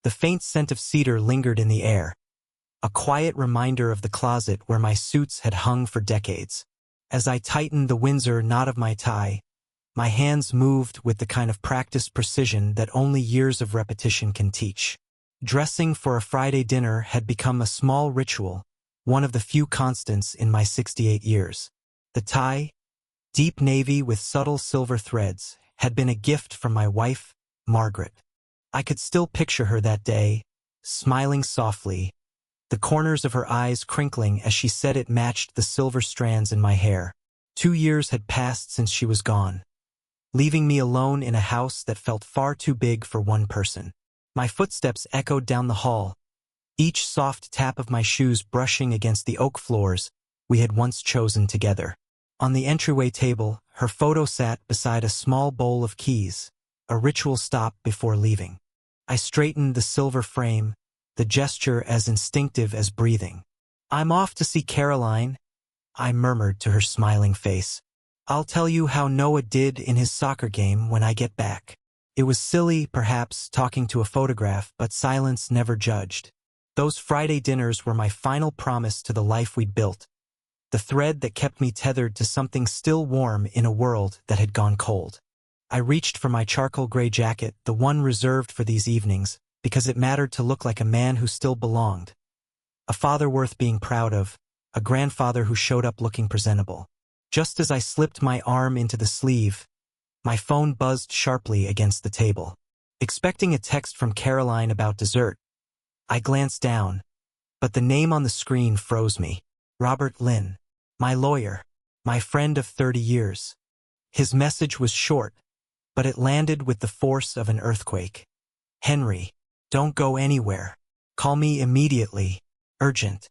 The faint scent of cedar lingered in the air, a quiet reminder of the closet where my suits had hung for decades. As I tightened the Windsor knot of my tie, my hands moved with the kind of practiced precision that only years of repetition can teach. Dressing for a Friday dinner had become a small ritual, one of the few constants in my 68 years. The tie, deep navy with subtle silver threads, had been a gift from my wife, Margaret. I could still picture her that day, smiling softly, the corners of her eyes crinkling as she said it matched the silver strands in my hair. 2 years had passed since she was gone, leaving me alone in a house that felt far too big for one person. My footsteps echoed down the hall, each soft tap of my shoes brushing against the oak floors we had once chosen together. On the entryway table, her photo sat beside a small bowl of keys, a ritual stop before leaving. I straightened the silver frame, the gesture as instinctive as breathing. "I'm off to see Caroline," I murmured to her smiling face. "I'll tell you how Noah did in his soccer game when I get back." It was silly, perhaps, talking to a photograph, but silence never judged. Those Friday dinners were my final promise to the life we'd built, the thread that kept me tethered to something still warm in a world that had gone cold. I reached for my charcoal gray jacket, the one reserved for these evenings, because it mattered to look like a man who still belonged. A father worth being proud of, a grandfather who showed up looking presentable. Just as I slipped my arm into the sleeve, my phone buzzed sharply against the table. Expecting a text from Caroline about dessert, I glanced down, but the name on the screen froze me. Robert Lynn, my lawyer, my friend of 30 years. His message was short, but it landed with the force of an earthquake. "Henry, don't go anywhere. Call me immediately. Urgent."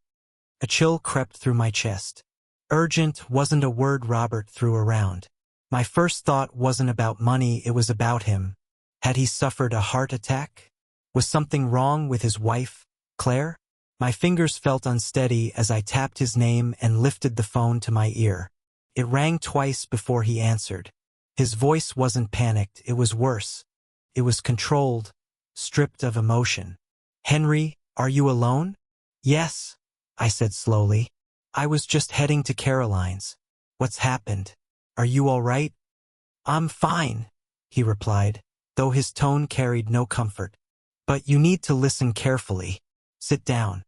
A chill crept through my chest. Urgent wasn't a word Robert threw around. My first thought wasn't about money, it was about him. Had he suffered a heart attack? Was something wrong with his wife, Claire? My fingers felt unsteady as I tapped his name and lifted the phone to my ear. It rang twice before he answered. His voice wasn't panicked, it was worse. It was controlled, stripped of emotion. "Henry, are you alone?" "Yes," I said slowly. "I was just heading to Caroline's." "What's happened? Are you all right?" "I'm fine," he replied, though his tone carried no comfort. "But you need to listen carefully. Sit down."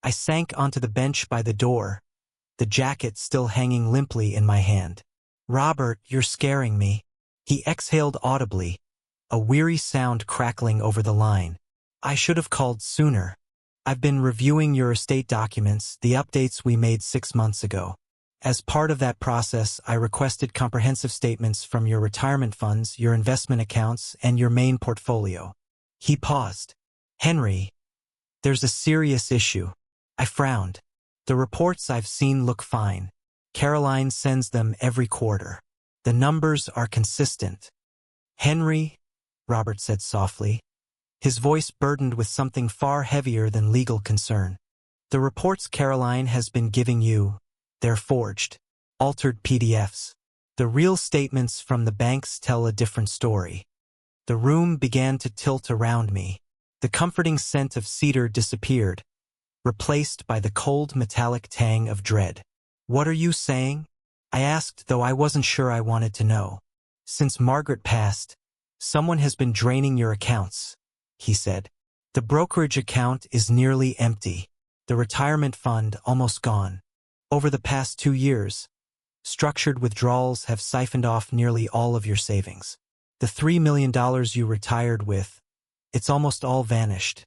I sank onto the bench by the door, the jacket still hanging limply in my hand. "Robert, you're scaring me." He exhaled audibly, a weary sound crackling over the line. "I should have called sooner. I've been reviewing your estate documents, the updates we made 6 months ago. As part of that process, I requested comprehensive statements from your retirement funds, your investment accounts, and your main portfolio." He paused. "Henry, there's a serious issue." I frowned. "The reports I've seen look fine. Caroline sends them every quarter. The numbers are consistent." "Henry," Robert said softly, his voice burdened with something far heavier than legal concern. "The reports Caroline has been giving you, they're forged, altered PDFs. The real statements from the banks tell a different story." The room began to tilt around me. The comforting scent of cedar disappeared, replaced by the cold metallic tang of dread. "What are you saying?" I asked, though I wasn't sure I wanted to know. "Since Margaret passed, someone has been draining your accounts," he said. "The brokerage account is nearly empty. The retirement fund almost gone. Over the past 2 years, structured withdrawals have siphoned off nearly all of your savings. The $3 million you retired with, it's almost all vanished."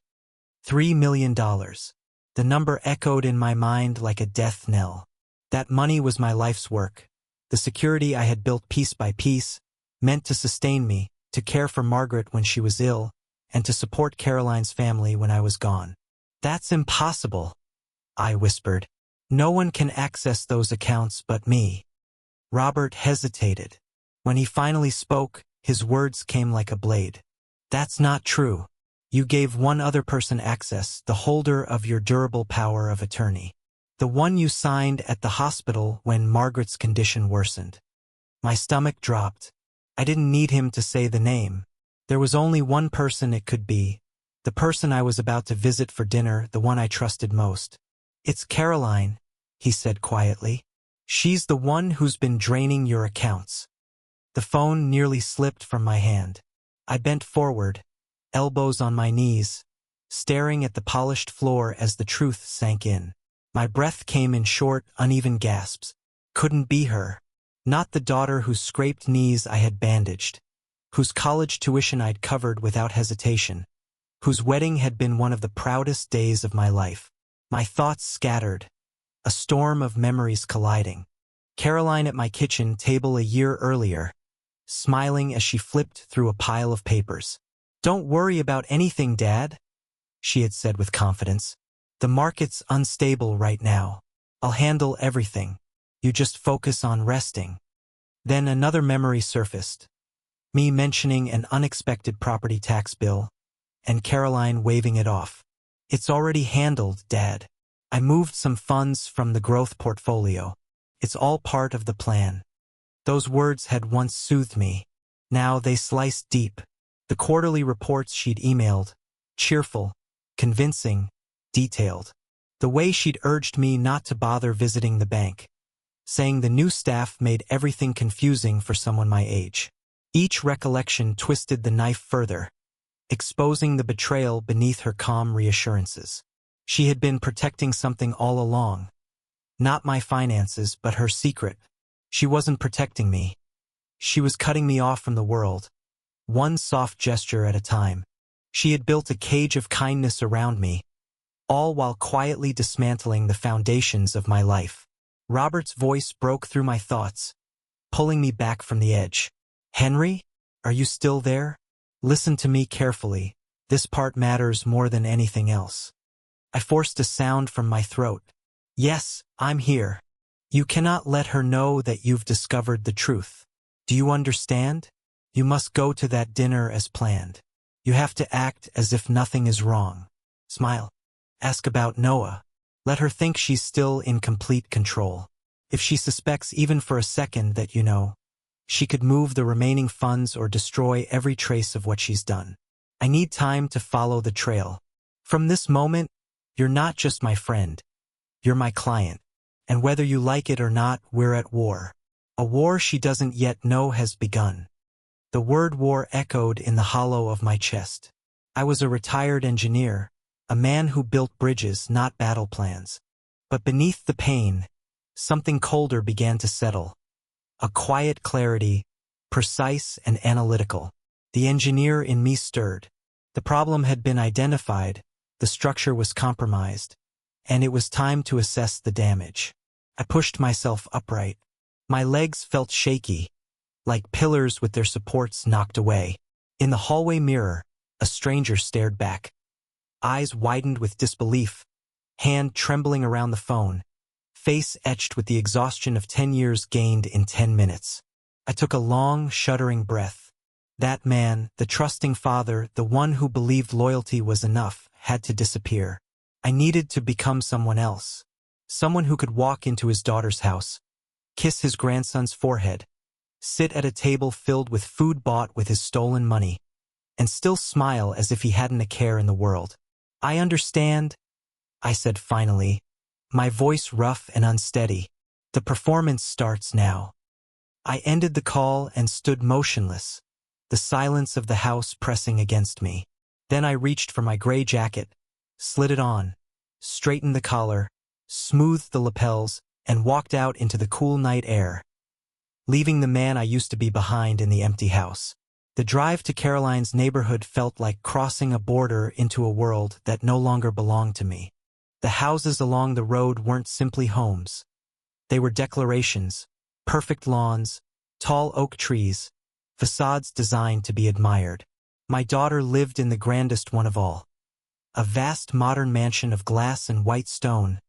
$3 million. The number echoed in my mind like a death knell. That money was my life's work, the security I had built piece by piece, meant to sustain me, to care for Margaret when she was ill, and to support Caroline's family when I was gone. "That's impossible," I whispered. "No one can access those accounts but me." Robert hesitated. When he finally spoke, his words came like a blade. "That's not true. You gave one other person access, the holder of your durable power of attorney. The one you signed at the hospital when Margaret's condition worsened." My stomach dropped. I didn't need him to say the name. There was only one person it could be, The person I was about to visit for dinner, the one I trusted most. "It's Caroline," he said quietly. "She's the one who's been draining your accounts." The phone nearly slipped from my hand. I bent forward, elbows on my knees, staring at the polished floor as the truth sank in. My breath came in short, uneven gasps. Couldn't be her. Not the daughter whose scraped knees I had bandaged, whose college tuition I'd covered without hesitation, whose wedding had been one of the proudest days of my life. My thoughts scattered, a storm of memories colliding. Caroline at my kitchen table a year earlier, smiling as she flipped through a pile of papers. "Don't worry about anything, Dad," she had said with confidence. "The market's unstable right now. I'll handle everything. You just focus on resting." Then another memory surfaced. Me mentioning an unexpected property tax bill, and Caroline waving it off. "It's already handled, Dad. I moved some funds from the growth portfolio. It's all part of the plan." Those words had once soothed me. Now they sliced deep. The quarterly reports she'd emailed, cheerful, convincing, detailed. The way she'd urged me not to bother visiting the bank, saying the new staff made everything confusing for someone my age. Each recollection twisted the knife further, exposing the betrayal beneath her calm reassurances. She had been protecting something all along. Not my finances, but her secret. She wasn't protecting me. She was cutting me off from the world, one soft gesture at a time. She had built a cage of kindness around me, all while quietly dismantling the foundations of my life. Robert's voice broke through my thoughts, pulling me back from the edge. "Henry, are you still there? Listen to me carefully. This part matters more than anything else." I forced a sound from my throat. "Yes, I'm here. You cannot let her know that you've discovered the truth. Do you understand? You must go to that dinner as planned. You have to act as if nothing is wrong. Smile. Ask about Noah. Let her think she's still in complete control. If she suspects even for a second that you know, she could move the remaining funds or destroy every trace of what she's done. I need time to follow the trail. From this moment, you're not just my friend. You're my client. And whether you like it or not, we're at war. A war she doesn't yet know has begun." The word war echoed in the hollow of my chest. I was a retired engineer, a man who built bridges, not battle plans. But beneath the pain, something colder began to settle. A quiet clarity, precise and analytical. The engineer in me stirred. The problem had been identified, the structure was compromised, and it was time to assess the damage. I pushed myself upright. My legs felt shaky, like pillars with their supports knocked away. In the hallway mirror, a stranger stared back. Eyes widened with disbelief, hand trembling around the phone, face etched with the exhaustion of 10 years gained in 10 minutes. I took a long, shuddering breath. That man, the trusting father, the one who believed loyalty was enough, had to disappear. I needed to become someone else. Someone who could walk into his daughter's house, kiss his grandson's forehead, sit at a table filled with food bought with his stolen money, and still smile as if he hadn't a care in the world. "I understand," I said finally, my voice rough and unsteady. "The performance starts now." I ended the call and stood motionless, the silence of the house pressing against me. Then I reached for my gray jacket, slid it on, straightened the collar, smoothed the lapels, and walked out into the cool night air, leaving the man I used to be behind in the empty house. The drive to Caroline's neighborhood felt like crossing a border into a world that no longer belonged to me. The houses along the road weren't simply homes. They were declarations, perfect lawns, tall oak trees, facades designed to be admired. My daughter lived in the grandest one of all. A vast modern mansion of glass and white stone,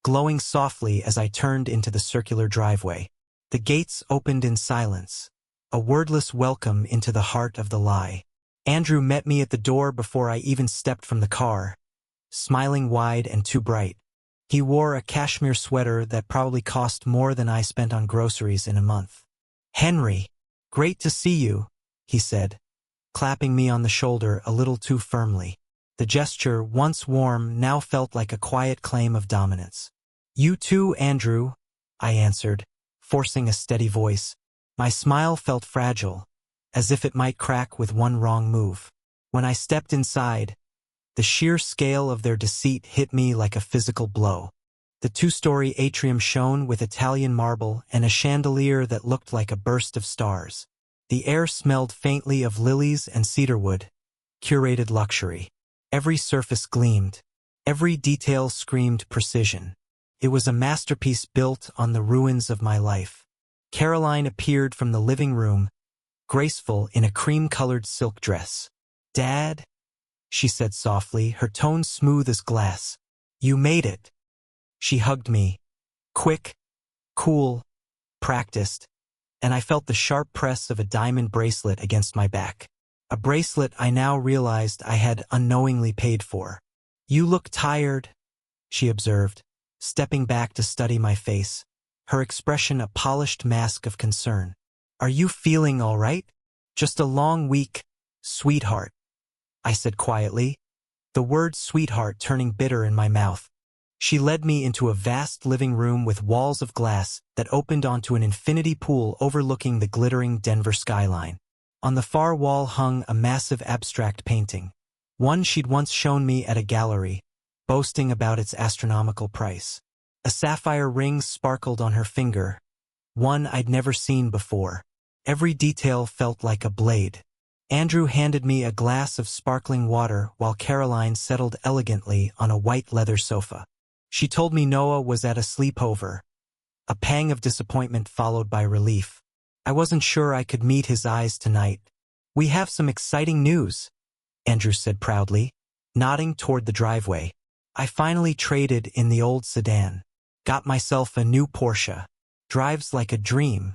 glowing softly as I turned into the circular driveway. The gates opened in silence, a wordless welcome into the heart of the lie. Andrew met me at the door before I even stepped from the car, smiling wide and too bright. He wore a cashmere sweater that probably cost more than I spent on groceries in a month. "Henry, great to see you," he said, clapping me on the shoulder a little too firmly. The gesture, once warm, now felt like a quiet claim of dominance. "You too, Andrew," I answered, forcing a steady voice. My smile felt fragile, as if it might crack with one wrong move. When I stepped inside, the sheer scale of their deceit hit me like a physical blow. The two-story atrium shone with Italian marble and a chandelier that looked like a burst of stars. The air smelled faintly of lilies and cedarwood, curated luxury. Every surface gleamed. Every detail screamed precision. It was a masterpiece built on the ruins of my life. Caroline appeared from the living room, graceful in a cream-colored silk dress. "Dad," she said softly, her tone smooth as glass. "You made it." She hugged me. Quick, cool, practiced, and I felt the sharp press of a diamond bracelet against my back. A bracelet I now realized I had unknowingly paid for. "You look tired," she observed, stepping back to study my face, her expression a polished mask of concern. "Are you feeling all right?" "Just a long week, sweetheart," I said quietly, the word sweetheart turning bitter in my mouth. She led me into a vast living room with walls of glass that opened onto an infinity pool overlooking the glittering Denver skyline. On the far wall hung a massive abstract painting, one she'd once shown me at a gallery, boasting about its astronomical price. A sapphire ring sparkled on her finger, one I'd never seen before. Every detail felt like a blade. Andrew handed me a glass of sparkling water while Caroline settled elegantly on a white leather sofa. She told me Noah was at a sleepover. A pang of disappointment followed by relief. I wasn't sure I could meet his eyes tonight. "We have some exciting news," Andrew said proudly, nodding toward the driveway. "I finally traded in the old sedan. Got myself a new Porsche. Drives like a dream."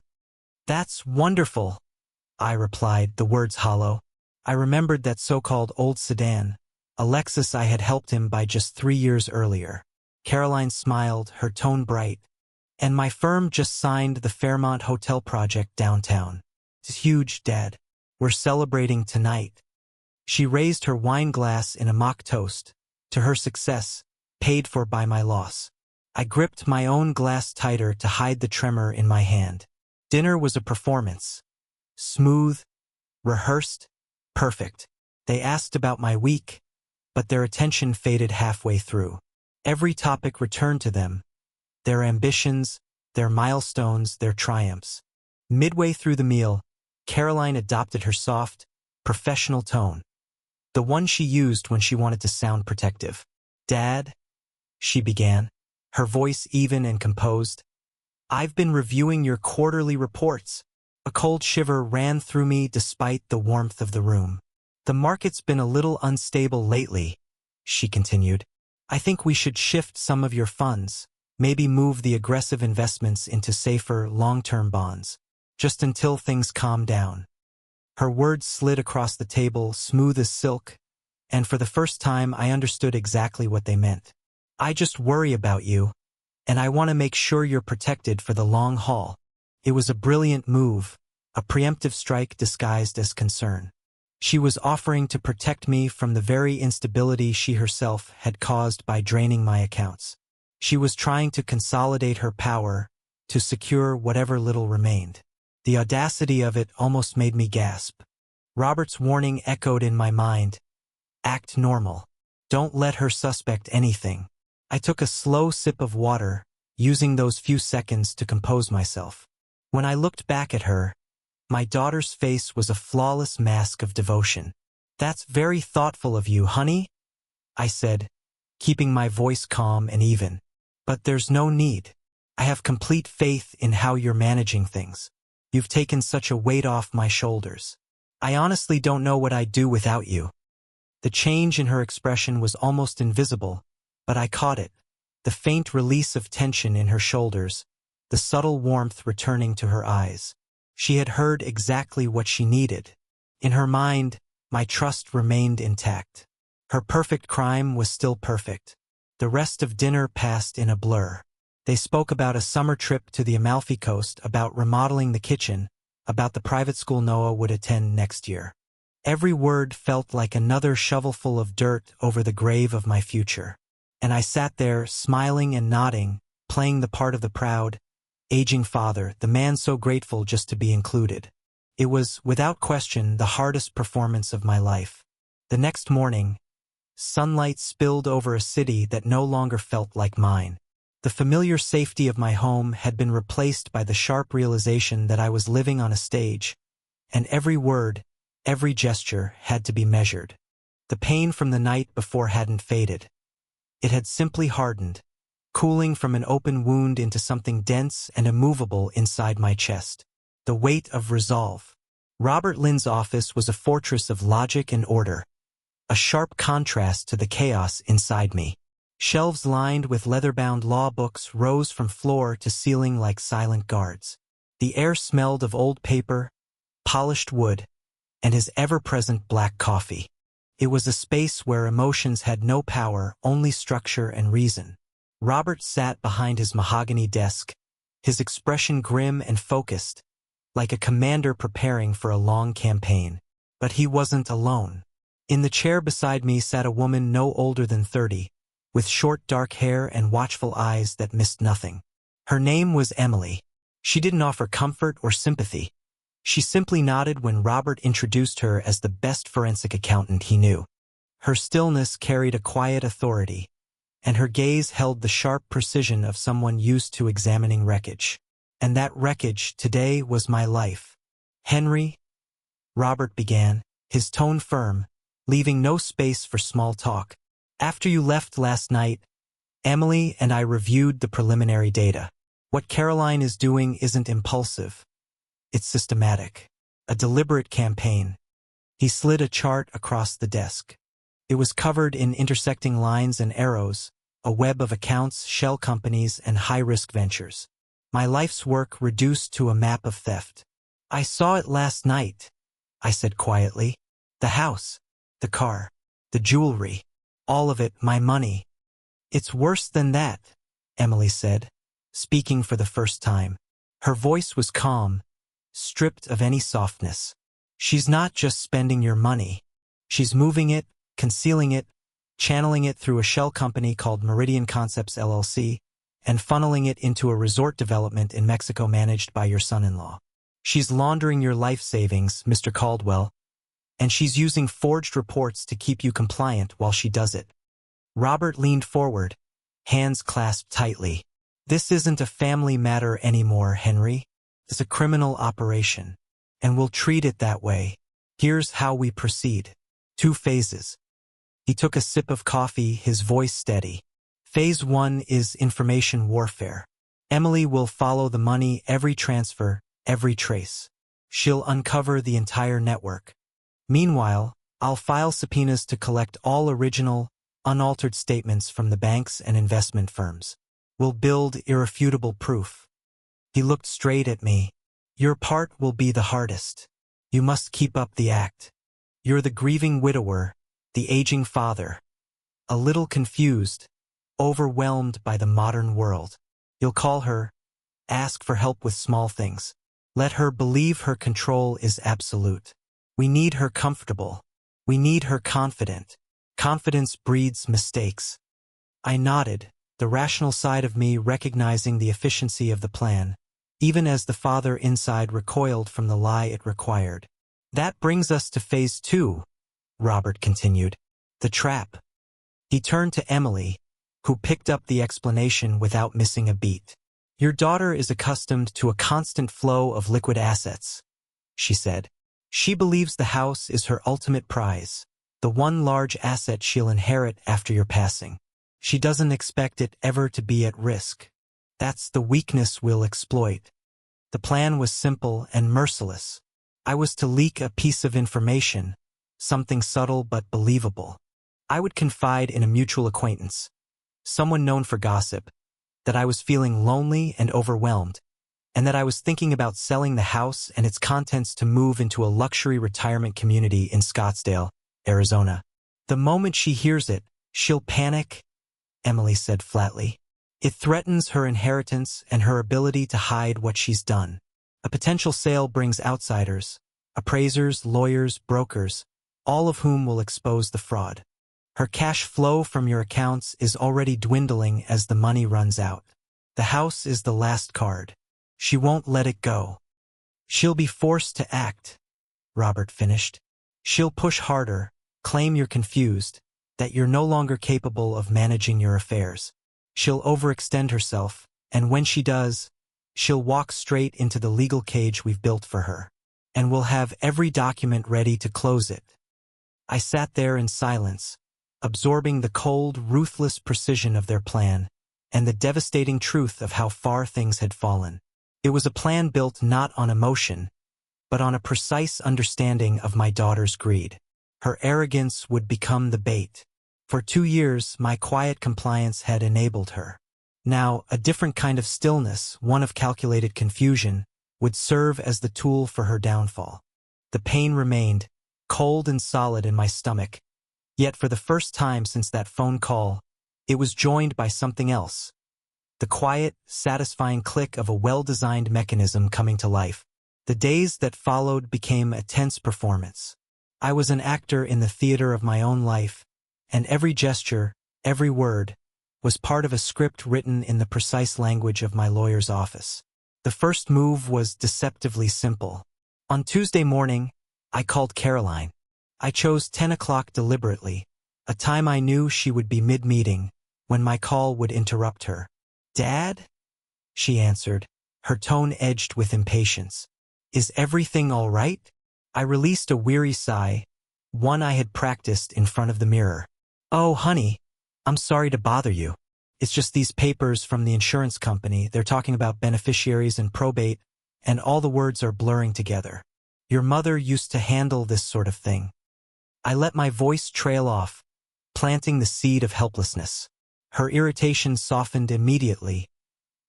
"That's wonderful," I replied, the words hollow. I remembered that so-called old sedan, a Lexus I had helped him buy just 3 years earlier. Caroline smiled, her tone bright. "And my firm just signed the Fairmont Hotel project downtown. It's huge, Dad. We're celebrating tonight." She raised her wine glass in a mock toast to her success, paid for by my loss. I gripped my own glass tighter to hide the tremor in my hand. Dinner was a performance. Smooth, rehearsed, perfect. They asked about my week, but their attention faded halfway through. Every topic returned to them, their ambitions, their milestones, their triumphs. Midway through the meal, Caroline adopted her soft, professional tone, the one she used when she wanted to sound protective. "Dad," she began, her voice even and composed, "I've been reviewing your quarterly reports." A cold shiver ran through me despite the warmth of the room. "The market's been a little unstable lately," she continued. "I think we should shift some of your funds, maybe move the aggressive investments into safer, long-term bonds, just until things calm down." Her words slid across the table, smooth as silk, and for the first time I understood exactly what they meant. "I just worry about you, and I want to make sure you're protected for the long haul." It was a brilliant move, a preemptive strike disguised as concern. She was offering to protect me from the very instability she herself had caused by draining my accounts. She was trying to consolidate her power, to secure whatever little remained. The audacity of it almost made me gasp. Robert's warning echoed in my mind. Act normal. Don't let her suspect anything. I took a slow sip of water, using those few seconds to compose myself. When I looked back at her, my daughter's face was a flawless mask of devotion. "That's very thoughtful of you, honey," I said, keeping my voice calm and even. "But there's no need. I have complete faith in how you're managing things. You've taken such a weight off my shoulders. I honestly don't know what I'd do without you." The change in her expression was almost invisible, but I caught it, the faint release of tension in her shoulders, the subtle warmth returning to her eyes. She had heard exactly what she needed. In her mind, my trust remained intact. Her perfect crime was still perfect. The rest of dinner passed in a blur. They spoke about a summer trip to the Amalfi Coast, about remodeling the kitchen, about the private school Noah would attend next year. Every word felt like another shovelful of dirt over the grave of my future. And I sat there, smiling and nodding, playing the part of the proud, aging father, the man so grateful just to be included. It was, without question, the hardest performance of my life. The next morning, sunlight spilled over a city that no longer felt like mine. The familiar safety of my home had been replaced by the sharp realization that I was living on a stage, and every word, every gesture had to be measured. The pain from the night before hadn't faded. It had simply hardened, cooling from an open wound into something dense and immovable inside my chest. The weight of resolve. Robert Lynn's office was a fortress of logic and order, a sharp contrast to the chaos inside me. Shelves lined with leather-bound law books rose from floor to ceiling like silent guards. The air smelled of old paper, polished wood, and his ever-present black coffee. It was a space where emotions had no power, only structure and reason. Robert sat behind his mahogany desk, his expression grim and focused, like a commander preparing for a long campaign. But he wasn't alone. In the chair beside me sat a woman no older than 30, with short dark hair and watchful eyes that missed nothing. Her name was Emily. She didn't offer comfort or sympathy. She simply nodded when Robert introduced her as the best forensic accountant he knew. Her stillness carried a quiet authority, and her gaze held the sharp precision of someone used to examining wreckage. And that wreckage today was my life. "Henry," Robert began, his tone firm, leaving no space for small talk. "After you left last night, Emily and I reviewed the preliminary data. What Caroline is doing isn't impulsive. It's systematic. A deliberate campaign." He slid a chart across the desk. It was covered in intersecting lines and arrows, a web of accounts, shell companies, and high-risk ventures. My life's work reduced to a map of theft. "I saw it last night," I said quietly. "The house, the car, the jewelry, all of it, my money." "It's worse than that," Emily said, speaking for the first time. Her voice was calm, stripped of any softness. "She's not just spending your money. She's moving it, concealing it, channeling it through a shell company called Meridian Concepts LLC, and funneling it into a resort development in Mexico managed by your son-in-law. She's laundering your life savings, Mr. Caldwell, and she's using forged reports to keep you compliant while she does it." Robert leaned forward, hands clasped tightly. "This isn't a family matter anymore, Henry. It's a criminal operation, and we'll treat it that way. Here's how we proceed. 2 phases. He took a sip of coffee, his voice steady. "Phase 1 is information warfare. Emily will follow the money, every transfer, every trace. She'll uncover the entire network. Meanwhile, I'll file subpoenas to collect all original, unaltered statements from the banks and investment firms. We'll build irrefutable proof." He looked straight at me. "Your part will be the hardest. You must keep up the act. You're the grieving widower, the aging father. A little confused, overwhelmed by the modern world. You'll call her, ask for help with small things. Let her believe her control is absolute. We need her comfortable. We need her confident. Confidence breeds mistakes." I nodded, the rational side of me recognizing the efficiency of the plan, even as the father inside recoiled from the lie it required. "That brings us to phase 2, Robert continued. "The trap." He turned to Emily, who picked up the explanation without missing a beat. "Your daughter is accustomed to a constant flow of liquid assets," she said. "She believes the house is her ultimate prize, the one large asset she'll inherit after your passing. She doesn't expect it ever to be at risk. That's the weakness we'll exploit." The plan was simple and merciless. I was to leak a piece of information, something subtle but believable. I would confide in a mutual acquaintance, someone known for gossip, that I was feeling lonely and overwhelmed, and that I was thinking about selling the house and its contents to move into a luxury retirement community in Scottsdale, Arizona. "The moment she hears it, she'll panic," Emily said flatly. "It threatens her inheritance and her ability to hide what she's done. A potential sale brings outsiders, appraisers, lawyers, brokers, all of whom will expose the fraud. Her cash flow from your accounts is already dwindling as the money runs out. The house is the last card. She won't let it go. She'll be forced to act, Robert finished. She'll push harder, claim you're confused, that you're no longer capable of managing your affairs. She'll overextend herself, and when she does, she'll walk straight into the legal cage we've built for her. And we'll have every document ready to close it. I sat there in silence, absorbing the cold, ruthless precision of their plan, and the devastating truth of how far things had fallen. It was a plan built not on emotion, but on a precise understanding of my daughter's greed. Her arrogance would become the bait. For 2 years, my quiet compliance had enabled her. Now, a different kind of stillness, one of calculated confusion, would serve as the tool for her downfall. The pain remained, cold and solid in my stomach, yet for the first time since that phone call, it was joined by something else. The quiet, satisfying click of a well-designed mechanism coming to life. The days that followed became a tense performance. I was an actor in the theater of my own life, and every gesture, every word, was part of a script written in the precise language of my lawyer's office. The first move was deceptively simple. On Tuesday morning, I called Caroline. I chose 10 o'clock deliberately, a time I knew she would be mid-meeting, when my call would interrupt her. "Dad?" she answered, her tone edged with impatience. "Is everything all right?" I released a weary sigh, one I had practiced in front of the mirror. "Oh, honey, I'm sorry to bother you. It's just these papers from the insurance company. They're talking about beneficiaries and probate, and all the words are blurring together. Your mother used to handle this sort of thing." I let my voice trail off, planting the seed of helplessness. Her irritation softened immediately,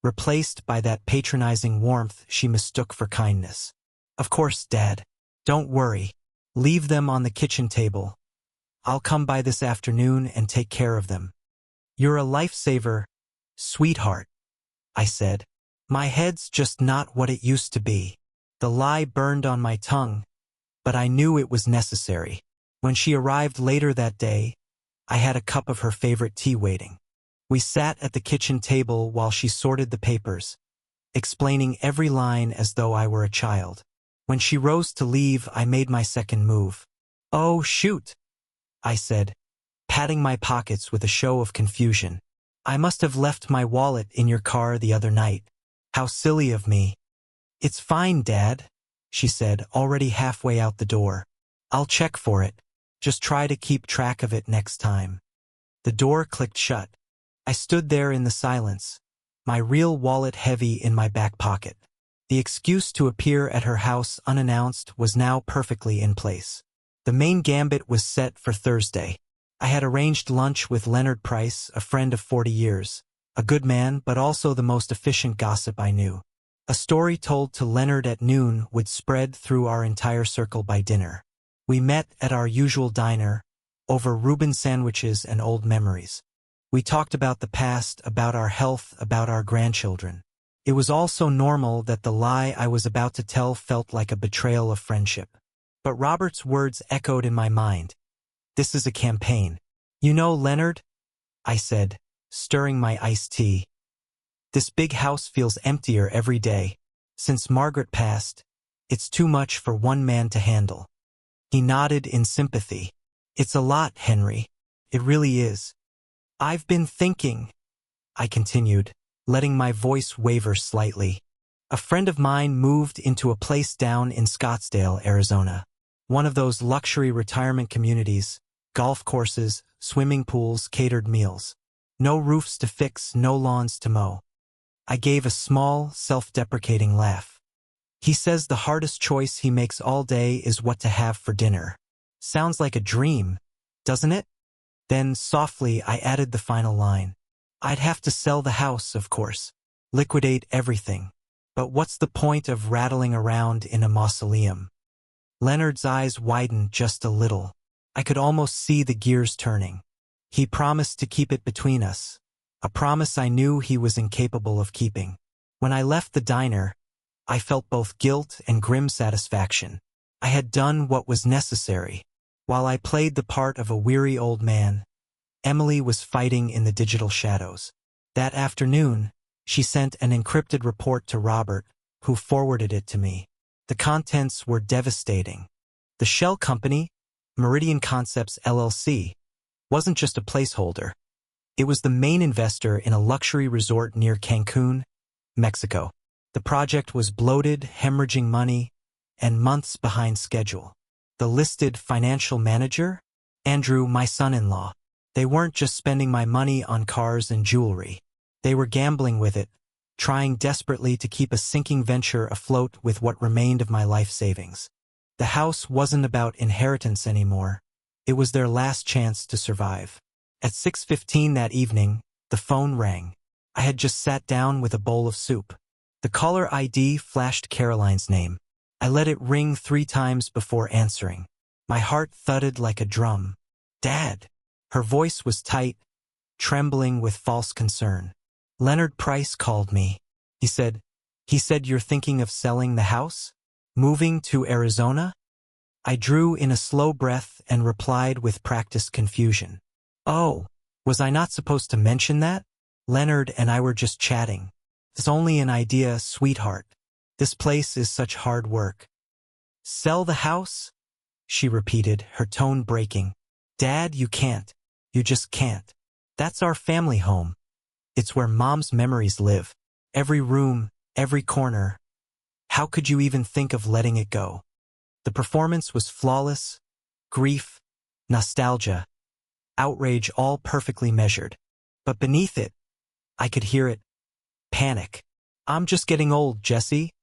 replaced by that patronizing warmth she mistook for kindness. "Of course, Dad. Don't worry. Leave them on the kitchen table. I'll come by this afternoon and take care of them." "You're a lifesaver, sweetheart," I said. My head's just not what it used to be. The lie burned on my tongue, but I knew it was necessary. When she arrived later that day, I had a cup of her favorite tea waiting. We sat at the kitchen table while she sorted the papers, explaining every line as though I were a child. When she rose to leave, I made my second move. "Oh, shoot," I said, patting my pockets with a show of confusion. "I must have left my wallet in your car the other night. How silly of me." "It's fine, Dad," she said, already halfway out the door. "I'll check for it. Just try to keep track of it next time." The door clicked shut. I stood there in the silence, my real wallet heavy in my back pocket. The excuse to appear at her house unannounced was now perfectly in place. The main gambit was set for Thursday. I had arranged lunch with Leonard Price, a friend of 40 years, a good man but also the most efficient gossip I knew. A story told to Leonard at noon would spread through our entire circle by dinner. We met at our usual diner, over Reuben sandwiches and old memories. We talked about the past, about our health, about our grandchildren. It was all so normal that the lie I was about to tell felt like a betrayal of friendship. But Robert's words echoed in my mind. "This is a campaign. You know, Leonard," I said, stirring my iced tea. "This big house feels emptier every day. Since Margaret passed, it's too much for one man to handle." He nodded in sympathy. "It's a lot, Henry. It really is." "I've been thinking," I continued, letting my voice waver slightly. "A friend of mine moved into a place down in Scottsdale, Arizona. One of those luxury retirement communities, golf courses, swimming pools, catered meals. No roofs to fix, no lawns to mow." I gave a small, self-deprecating laugh. "He says the hardest choice he makes all day is what to have for dinner. Sounds like a dream, doesn't it?" Then, softly, I added the final line. "I'd have to sell the house, of course. Liquidate everything. But what's the point of rattling around in a mausoleum?" Leonard's eyes widened just a little. I could almost see the gears turning. He promised to keep it between us, a promise I knew he was incapable of keeping. When I left the diner, I felt both guilt and grim satisfaction. I had done what was necessary. While I played the part of a weary old man, Emily was fighting in the digital shadows. That afternoon, she sent an encrypted report to Robert, who forwarded it to me. The contents were devastating. The shell company, Meridian Concepts LLC, wasn't just a placeholder. It was the main investor in a luxury resort near Cancun, Mexico. The project was bloated, hemorrhaging money, and months behind schedule. The listed financial manager? Andrew, my son-in-law. They weren't just spending my money on cars and jewelry. They were gambling with it, trying desperately to keep a sinking venture afloat with what remained of my life savings. The house wasn't about inheritance anymore. It was their last chance to survive. At 6:15 that evening, the phone rang. I had just sat down with a bowl of soup. The caller ID flashed Caroline's name. I let it ring 3 times before answering. My heart thudded like a drum. Dad! Her voice was tight, trembling with false concern. Leonard Price called me. He said you're thinking of selling the house? Moving to Arizona? I drew in a slow breath and replied with practiced confusion. Oh, was I not supposed to mention that? Leonard and I were just chatting. It's only an idea, sweetheart. This place is such hard work. Sell the house? She repeated, her tone breaking. Dad, you can't. You just can't. That's our family home. It's where Mom's memories live. Every room, every corner. How could you even think of letting it go? The performance was flawless. Grief, nostalgia, outrage, all perfectly measured. But beneath it, I could hear it. Panic. I'm just getting old, Jessie,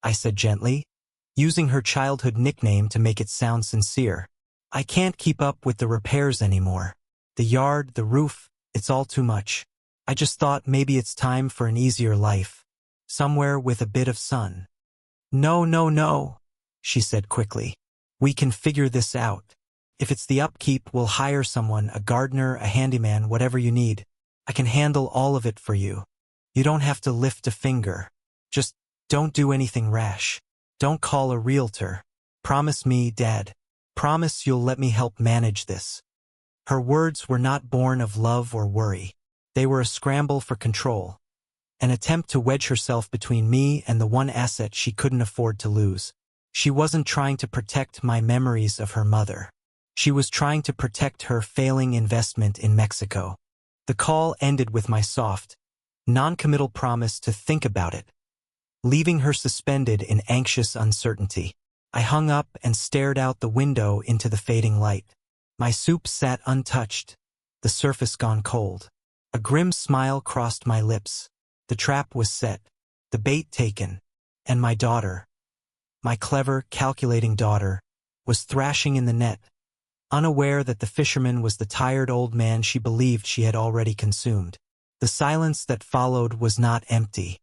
I said gently, using her childhood nickname to make it sound sincere. I can't keep up with the repairs anymore. The yard, the roof, it's all too much. I just thought maybe it's time for an easier life. Somewhere with a bit of sun. No, no, no, she said quickly. We can figure this out. If it's the upkeep, we'll hire someone, a gardener, a handyman, whatever you need. I can handle all of it for you. You don't have to lift a finger. Just don't do anything rash. Don't call a realtor. Promise me, Dad. Promise you'll let me help manage this. Her words were not born of love or worry. They were a scramble for control. An attempt to wedge herself between me and the one asset she couldn't afford to lose. She wasn't trying to protect my memories of her mother. She was trying to protect her failing investment in Mexico. The call ended with my soft, non-committal promise to think about it, leaving her suspended in anxious uncertainty. I hung up and stared out the window into the fading light. My soup sat untouched, the surface gone cold. A grim smile crossed my lips. The trap was set, the bait taken, and my daughter, my clever, calculating daughter, was thrashing in the net, unaware that the fisherman was the tired old man she believed she had already consumed. The silence that followed was not empty.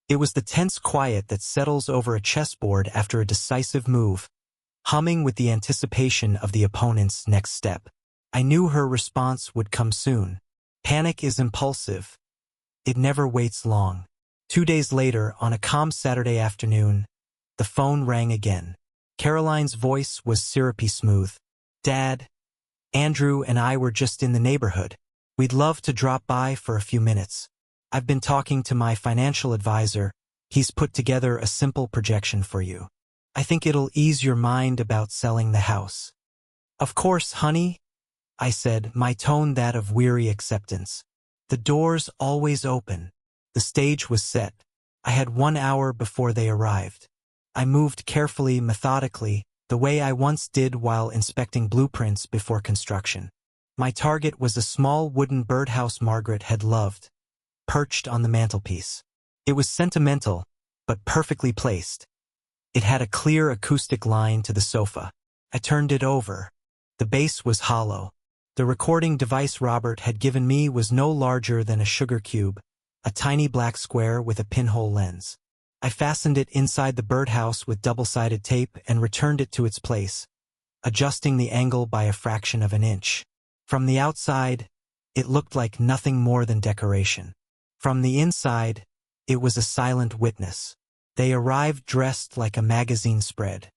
It was the tense quiet that settles over a chessboard after a decisive move, humming with the anticipation of the opponent's next step. I knew her response would come soon. Panic is impulsive. It never waits long. 2 days later, on a calm Saturday afternoon, the phone rang again. Caroline's voice was syrupy smooth. Dad, Andrew and I were just in the neighborhood. We'd love to drop by for a few minutes. I've been talking to my financial advisor. He's put together a simple projection for you. I think it'll ease your mind about selling the house. Of course, honey, I said, my tone that of weary acceptance. The door's always open. The stage was set. I had 1 hour before they arrived. I moved carefully, methodically, the way I once did while inspecting blueprints before construction. My target was a small wooden birdhouse Margaret had loved, perched on the mantelpiece. It was sentimental, but perfectly placed. It had a clear acoustic line to the sofa. I turned it over. The base was hollow. The recording device Robert had given me was no larger than a sugar cube, a tiny black square with a pinhole lens. I fastened it inside the birdhouse with double-sided tape and returned it to its place, adjusting the angle by a fraction of an inch. From the outside, it looked like nothing more than decoration. From the inside, it was a silent witness. They arrived dressed like a magazine spread.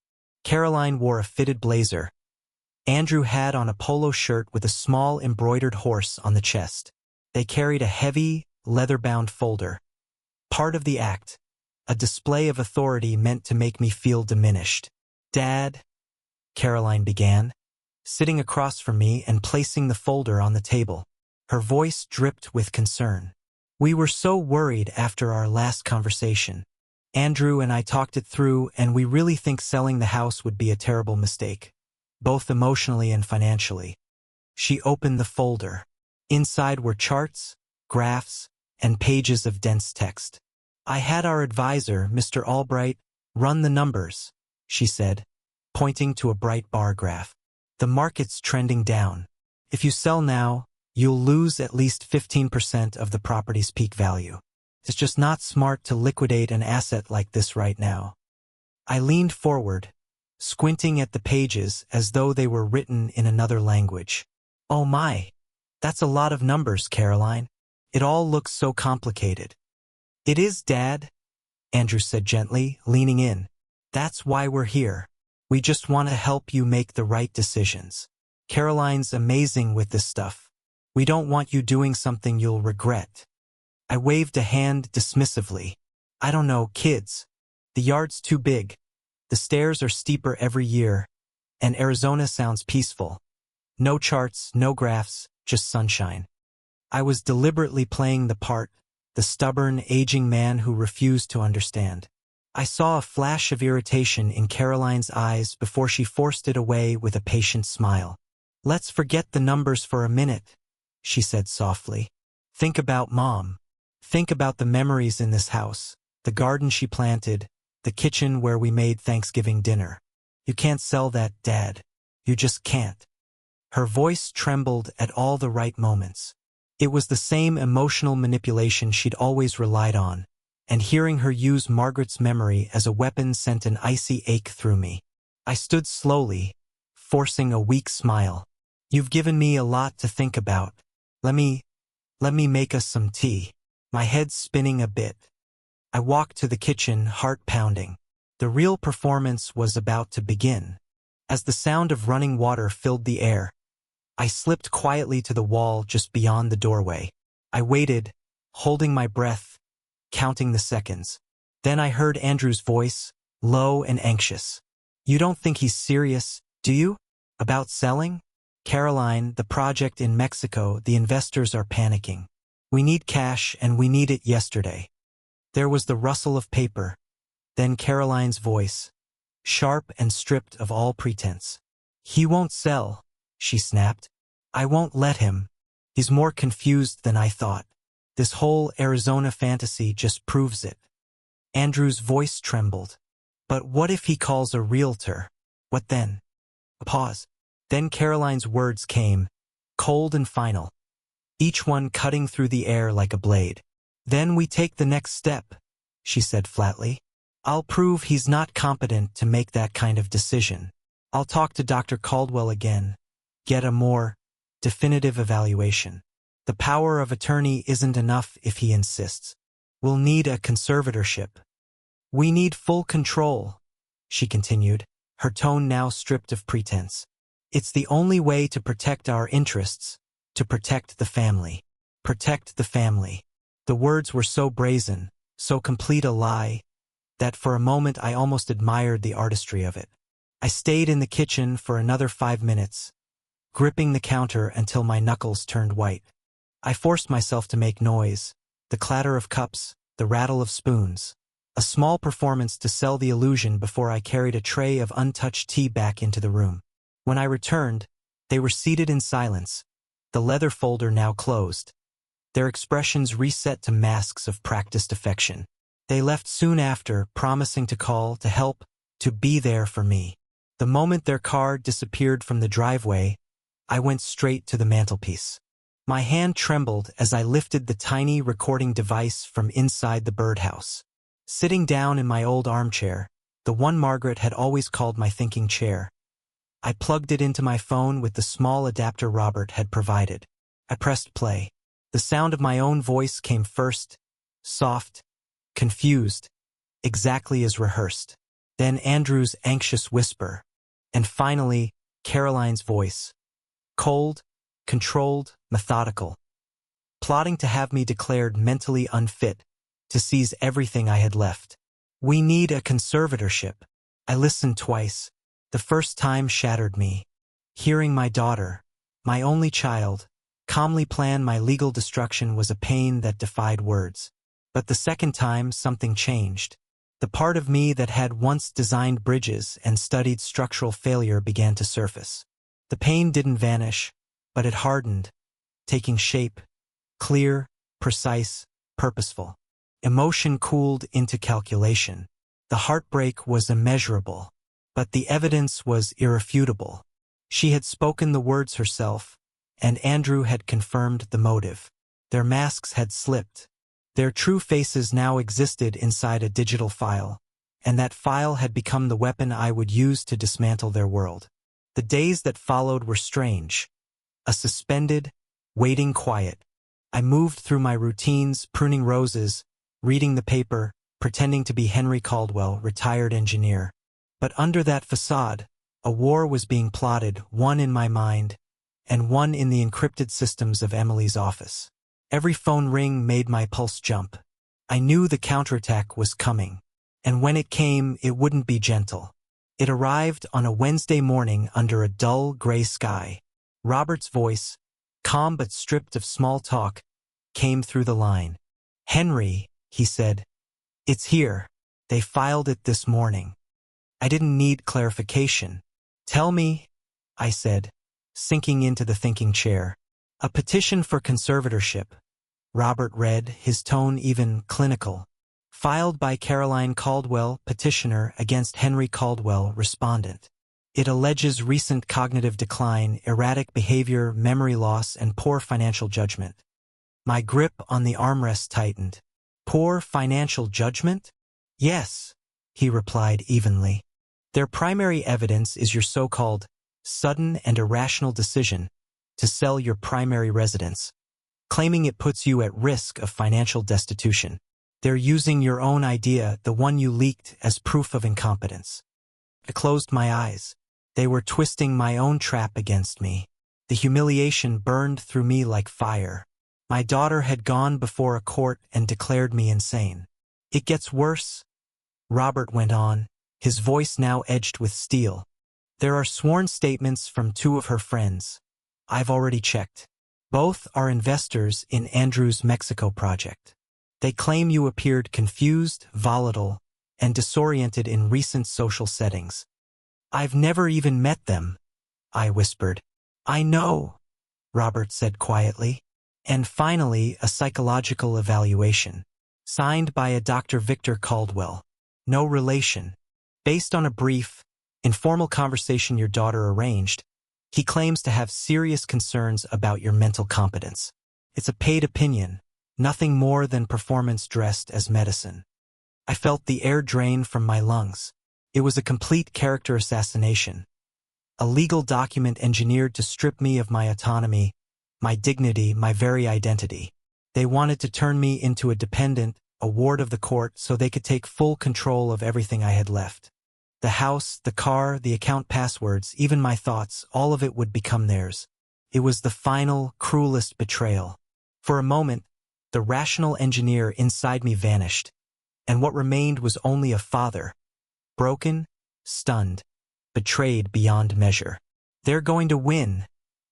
Caroline wore a fitted blazer, Andrew had on a polo shirt with a small embroidered horse on the chest. They carried a heavy, leather-bound folder. Part of the act, a display of authority meant to make me feel diminished. "Dad," Caroline began, sitting across from me and placing the folder on the table. Her voice dripped with concern. "We were so worried after our last conversation. Andrew and I talked it through, and we really think selling the house would be a terrible mistake, both emotionally and financially." She opened the folder. Inside were charts, graphs, and pages of dense text. "I had our advisor, Mr. Albright, run the numbers," she said, pointing to a bright bar graph. "The market's trending down. If you sell now, you'll lose at least 15% of the property's peak value. It's just not smart to liquidate an asset like this right now." I leaned forward, squinting at the pages as though they were written in another language. "Oh my, that's a lot of numbers, Caroline. It all looks so complicated." "It is, Dad," Andrew said gently, leaning in. "That's why we're here. We just want to help you make the right decisions. Caroline's amazing with this stuff. We don't want you doing something you'll regret." I waved a hand dismissively. "I don't know, kids. The yard's too big. The stairs are steeper every year, and Arizona sounds peaceful. No charts, no graphs, just sunshine." I was deliberately playing the part, the stubborn, aging man who refused to understand. I saw a flash of irritation in Caroline's eyes before she forced it away with a patient smile. "Let's forget the numbers for a minute," she said softly. "Think about Mom. Think about the memories in this house, the garden she planted, the kitchen where we made Thanksgiving dinner. You can't sell that, Dad. You just can't." Her voice trembled at all the right moments. It was the same emotional manipulation she'd always relied on, and hearing her use Margaret's memory as a weapon sent an icy ache through me. I stood slowly, forcing a weak smile. "You've given me a lot to think about. Let me make us some tea." My head spinning a bit, I walked to the kitchen, heart pounding. The real performance was about to begin. As the sound of running water filled the air, I slipped quietly to the wall just beyond the doorway. I waited, holding my breath, counting the seconds. Then I heard Andrew's voice, low and anxious. "You don't think he's serious, do you? About selling? Caroline, the project in Mexico, the investors are panicking. We need cash, and we need it yesterday." There was the rustle of paper, then Caroline's voice, sharp and stripped of all pretense. "He won't sell," she snapped. "I won't let him. He's more confused than I thought. This whole Arizona fantasy just proves it." Andrew's voice trembled. "But what if he calls a realtor? What then?" A pause. Then Caroline's words came, cold and final, each one cutting through the air like a blade. "Then we take the next step," she said flatly. "I'll prove he's not competent to make that kind of decision. I'll talk to Dr. Caldwell again, get a more definitive evaluation. The power of attorney isn't enough if he insists. We'll need a conservatorship. We need full control," she continued, her tone now stripped of pretense. "It's the only way to protect our interests, to protect the family. Protect the family." The words were so brazen, so complete a lie, that for a moment I almost admired the artistry of it. I stayed in the kitchen for another 5 minutes, gripping the counter until my knuckles turned white. I forced myself to make noise, the clatter of cups, the rattle of spoons, a small performance to sell the illusion before I carried a tray of untouched tea back into the room. When I returned, they were seated in silence, the leather folder now closed, their expressions reset to masks of practiced affection. They left soon after, promising to call, to help, to be there for me. The moment their car disappeared from the driveway, I went straight to the mantelpiece. My hand trembled as I lifted the tiny recording device from inside the birdhouse. Sitting down in my old armchair, the one Margaret had always called my thinking chair, I plugged it into my phone with the small adapter Robert had provided. I pressed play. The sound of my own voice came first, soft, confused, exactly as rehearsed. Then Andrew's anxious whisper, and finally, Caroline's voice. Cold, controlled, methodical. Plotting to have me declared mentally unfit, to seize everything I had left. We need a conservatorship. I listened twice. The first time shattered me. Hearing my daughter, my only child, calmly plan my legal destruction was a pain that defied words. But the second time, something changed. The part of me that had once designed bridges and studied structural failure began to surface. The pain didn't vanish, but it hardened, taking shape, clear, precise, purposeful. Emotion cooled into calculation. The heartbreak was immeasurable, but the evidence was irrefutable. She had spoken the words herself, and Andrew had confirmed the motive. Their masks had slipped. Their true faces now existed inside a digital file, and that file had become the weapon I would use to dismantle their world. The days that followed were strange. A suspended, waiting quiet. I moved through my routines, pruning roses, reading the paper, pretending to be Henry Caldwell, retired engineer. But under that facade, a war was being plotted, one in my mind, and one in the encrypted systems of Emily's office. Every phone ring made my pulse jump. I knew the counterattack was coming, and when it came, it wouldn't be gentle. It arrived on a Wednesday morning under a dull, gray sky. Robert's voice, calm but stripped of small talk, came through the line. "Henry," he said, "it's here. They filed it this morning." I didn't need clarification. "Tell me," I said, sinking into the thinking chair. "A petition for conservatorship," Robert read, his tone even clinical. "Filed by Caroline Caldwell, petitioner, against Henry Caldwell, respondent. It alleges recent cognitive decline, erratic behavior, memory loss, and poor financial judgment." My grip on the armrest tightened. "Poor financial judgment?" "Yes," he replied evenly. "Their primary evidence is your so-called sudden and irrational decision to sell your primary residence, claiming it puts you at risk of financial destitution. They're using your own idea, the one you leaked, as proof of incompetence." I closed my eyes. They were twisting my own trap against me. The humiliation burned through me like fire. My daughter had gone before a court and declared me insane. "It gets worse," Robert went on, his voice now edged with steel. "There are sworn statements from two of her friends. I've already checked. Both are investors in Andrew's Mexico project. They claim you appeared confused, volatile, and disoriented in recent social settings." "I've never even met them," I whispered. "I know," Robert said quietly. "And finally, a psychological evaluation. Signed by a Dr. Victor Caldwell. No relation. Based on a brief, informal conversation your daughter arranged, he claims to have serious concerns about your mental competence. It's a paid opinion, nothing more than performance dressed as medicine." I felt the air drain from my lungs. It was a complete character assassination. A legal document engineered to strip me of my autonomy, my dignity, my very identity. They wanted to turn me into a dependent, a ward of the court, so they could take full control of everything I had left. The house, the car, the account passwords, even my thoughts, all of it would become theirs. It was the final, cruelest betrayal. For a moment, the rational engineer inside me vanished, and what remained was only a father, broken, stunned, betrayed beyond measure. "They're going to win,"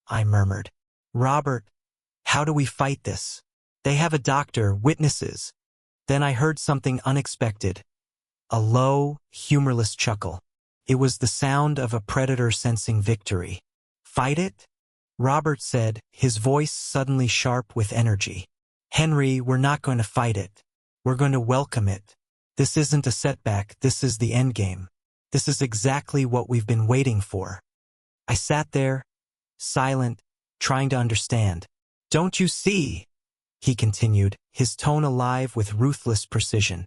I murmured. "Robert, how do we fight this? They have a doctor, witnesses." Then I heard something unexpected. A low, humorless chuckle. It was the sound of a predator sensing victory. "Fight it?" Robert said, his voice suddenly sharp with energy. "Henry, we're not going to fight it. We're going to welcome it. This isn't a setback, this is the endgame. This is exactly what we've been waiting for." I sat there, silent, trying to understand. "Don't you see?" he continued, his tone alive with ruthless precision.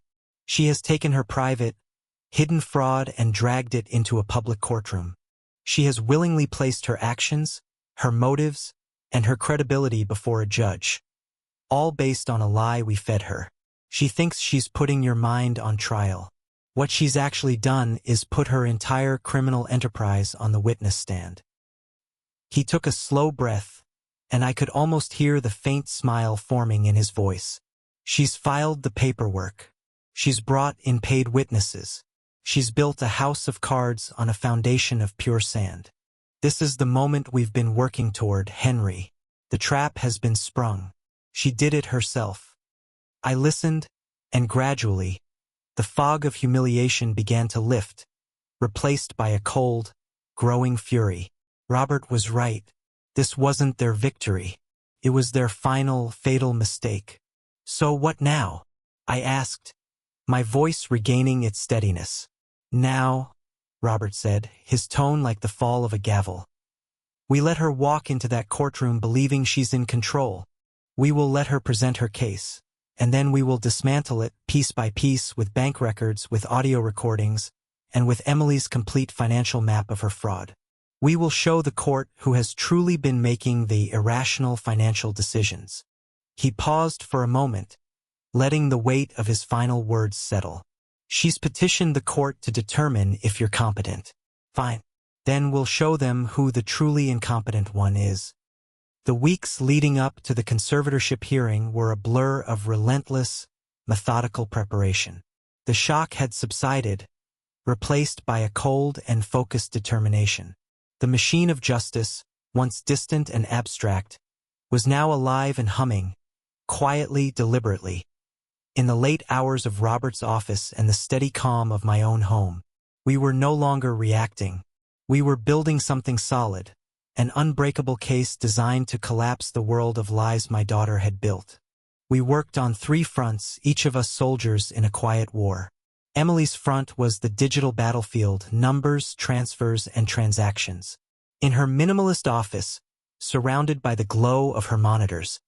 "She has taken her private, hidden fraud and dragged it into a public courtroom. She has willingly placed her actions, her motives, and her credibility before a judge. All based on a lie we fed her. She thinks she's putting your mind on trial. What she's actually done is put her entire criminal enterprise on the witness stand. He took a slow breath, and I could almost hear the faint smile forming in his voice. She's filed the paperwork. She's brought in paid witnesses. She's built a house of cards on a foundation of pure sand. This is the moment we've been working toward, Henry. The trap has been sprung. She did it herself. I listened, and gradually, the fog of humiliation began to lift, replaced by a cold, growing fury. Robert was right. This wasn't their victory. It was their final, fatal mistake. So what now? I asked, my voice regaining its steadiness. Now, Robert said, his tone like the fall of a gavel. We let her walk into that courtroom believing she's in control. We will let her present her case, and then we will dismantle it piece by piece with bank records, with audio recordings, and with Emily's complete financial map of her fraud. We will show the court who has truly been making the irrational financial decisions. He paused for a moment, letting the weight of his final words settle. She's petitioned the court to determine if you're competent. Fine. Then we'll show them who the truly incompetent one is. The weeks leading up to the conservatorship hearing were a blur of relentless, methodical preparation. The shock had subsided, replaced by a cold and focused determination. The machine of justice, once distant and abstract, was now alive and humming, quietly, deliberately. In the late hours of Robert's office and the steady calm of my own home, we were no longer reacting. We were building something solid, an unbreakable case designed to collapse the world of lies my daughter had built. We worked on 3 fronts, each of us soldiers in a quiet war. Emily's front was the digital battlefield, numbers, transfers, and transactions. In her minimalist office, surrounded by the glow of her monitors,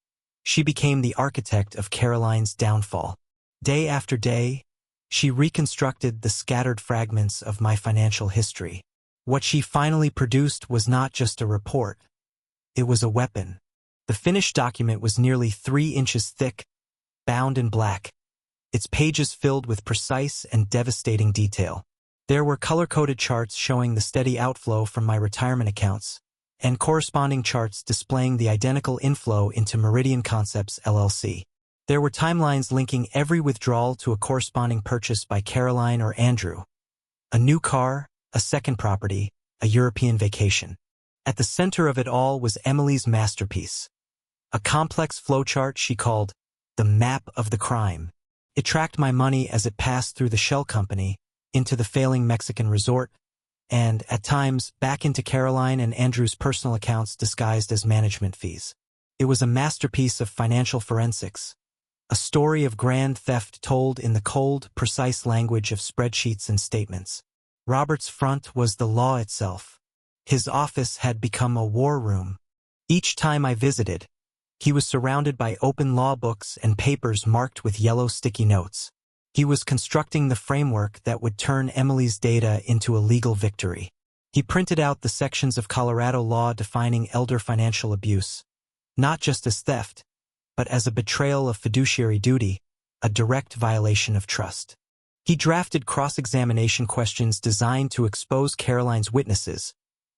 she became the architect of Caroline's downfall. Day after day, she reconstructed the scattered fragments of my financial history. What she finally produced was not just a report. It was a weapon. The finished document was nearly 3 inches thick, bound in black, its pages filled with precise and devastating detail. There were color-coded charts showing the steady outflow from my retirement accounts, and corresponding charts displaying the identical inflow into Meridian Concepts LLC. There were timelines linking every withdrawal to a corresponding purchase by Caroline or Andrew. A new car, a second property, a European vacation. At the center of it all was Emily's masterpiece. A complex flowchart she called the map of the crime. It tracked my money as it passed through the shell company, into the failing Mexican resort, and, at times, back into Caroline and Andrew's personal accounts disguised as management fees. It was a masterpiece of financial forensics, a story of grand theft told in the cold, precise language of spreadsheets and statements. Robert's front was the law itself. His office had become a war room. Each time I visited, he was surrounded by open law books and papers marked with yellow sticky notes. He was constructing the framework that would turn Emily's data into a legal victory. He printed out the sections of Colorado law defining elder financial abuse, not just as theft, but as a betrayal of fiduciary duty, a direct violation of trust. He drafted cross-examination questions designed to expose Caroline's witnesses,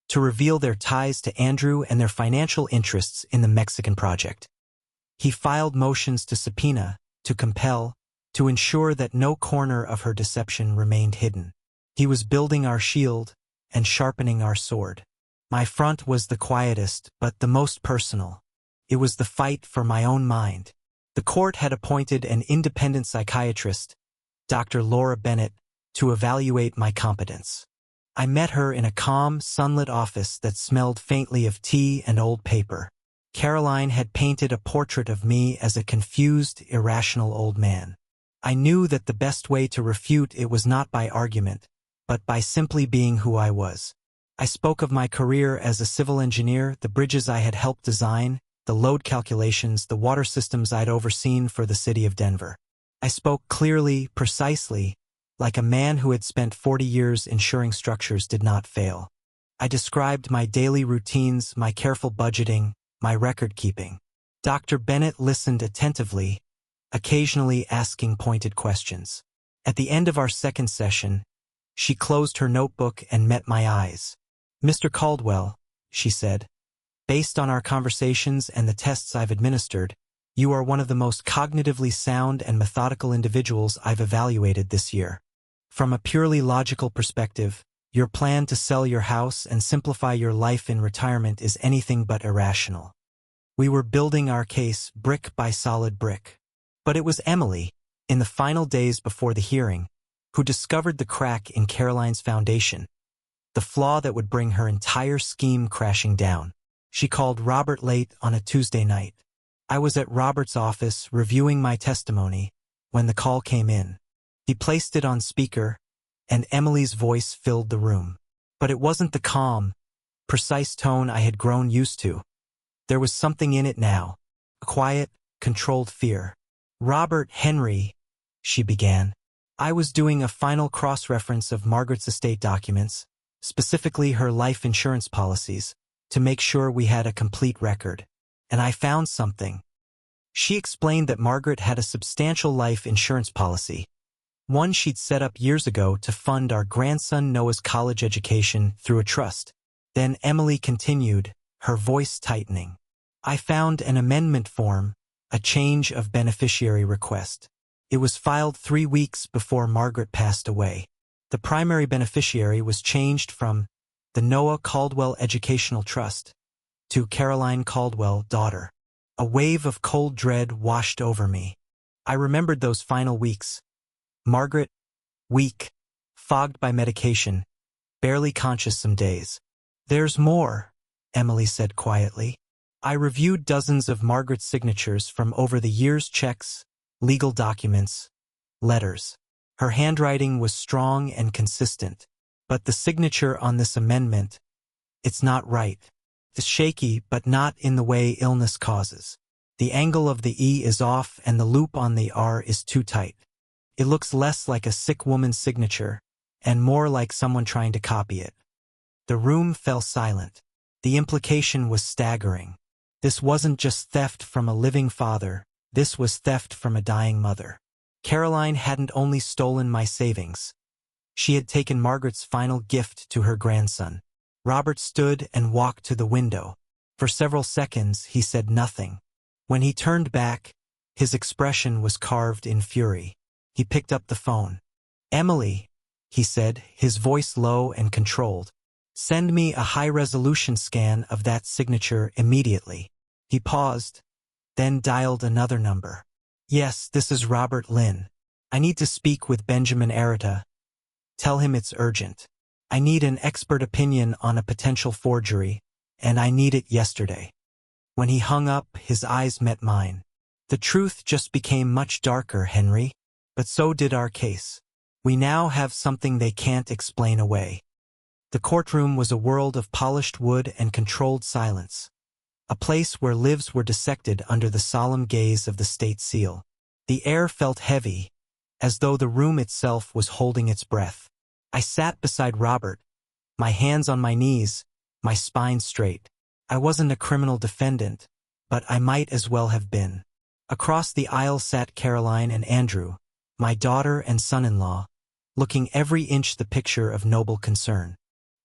to reveal their ties to Andrew and their financial interests in the Mexican project. He filed motions to subpoena, to compel, to ensure that no corner of her deception remained hidden. He was building our shield and sharpening our sword. My front was the quietest, but the most personal. It was the fight for my own mind. The court had appointed an independent psychiatrist, Dr. Laura Bennett, to evaluate my competence. I met her in a calm, sunlit office that smelled faintly of tea and old paper. Caroline had painted a portrait of me as a confused, irrational old man. I knew that the best way to refute it was not by argument, but by simply being who I was. I spoke of my career as a civil engineer, the bridges I had helped design, the load calculations, the water systems I'd overseen for the city of Denver. I spoke clearly, precisely, like a man who had spent 40 years ensuring structures did not fail. I described my daily routines, my careful budgeting, my record-keeping. Dr. Bennett listened attentively, occasionally asking pointed questions. At the end of our second session, she closed her notebook and met my eyes. "Mr. Caldwell," she said, Based on our conversations and the tests I've administered, you are one of the most cognitively sound and methodical individuals I've evaluated this year. From a purely logical perspective, your plan to sell your house and simplify your life in retirement is anything but irrational. We were building our case brick by solid brick. But it was Emily, in the final days before the hearing, who discovered the crack in Caroline's foundation, the flaw that would bring her entire scheme crashing down. She called Robert late on a Tuesday night. I was at Robert's office reviewing my testimony when the call came in. He placed it on speaker, and Emily's voice filled the room. But it wasn't the calm, precise tone I had grown used to. There was something in it now, a quiet, controlled fear. "Robert Henry," she began. I was doing a final cross-reference of Margaret's estate documents, specifically her life insurance policies, to make sure we had a complete record. And I found something. She explained that Margaret had a substantial life insurance policy, one she'd set up years ago to fund our grandson Noah's college education through a trust. Then Emily continued, her voice tightening. I found an amendment form, a change of beneficiary request. It was filed 3 weeks before Margaret passed away. The primary beneficiary was changed from the Noah Caldwell Educational Trust to Caroline Caldwell, daughter. A wave of cold dread washed over me. I remembered those final weeks. Margaret, weak, fogged by medication, barely conscious some days. There's more, Emily said quietly. I reviewed dozens of Margaret's signatures from over the years, checks, legal documents, letters. Her handwriting was strong and consistent, but the signature on this amendment, it's not right. It's shaky, but not in the way illness causes. The angle of the E is off and the loop on the R is too tight. It looks less like a sick woman's signature and more like someone trying to copy it. The room fell silent. The implication was staggering. This wasn't just theft from a living father, this was theft from a dying mother. Caroline hadn't only stolen my savings. She had taken Margaret's final gift to her grandson. Robert stood and walked to the window. For several seconds, he said nothing. When he turned back, his expression was carved in fury. He picked up the phone. Emily, he said, his voice low and controlled. Send me a high-resolution scan of that signature immediately. He paused, then dialed another number. Yes, this is Robert Lynn. I need to speak with Benjamin Arata. Tell him it's urgent. I need an expert opinion on a potential forgery, and I need it yesterday. When he hung up, his eyes met mine. The truth just became much darker, Henry. But so did our case. We now have something they can't explain away. The courtroom was a world of polished wood and controlled silence. A place where lives were dissected under the solemn gaze of the state seal. The air felt heavy, as though the room itself was holding its breath. I sat beside Robert, my hands on my knees, my spine straight. I wasn't a criminal defendant, but I might as well have been. Across the aisle sat Caroline and Andrew, my daughter and son-in-law, looking every inch the picture of noble concern.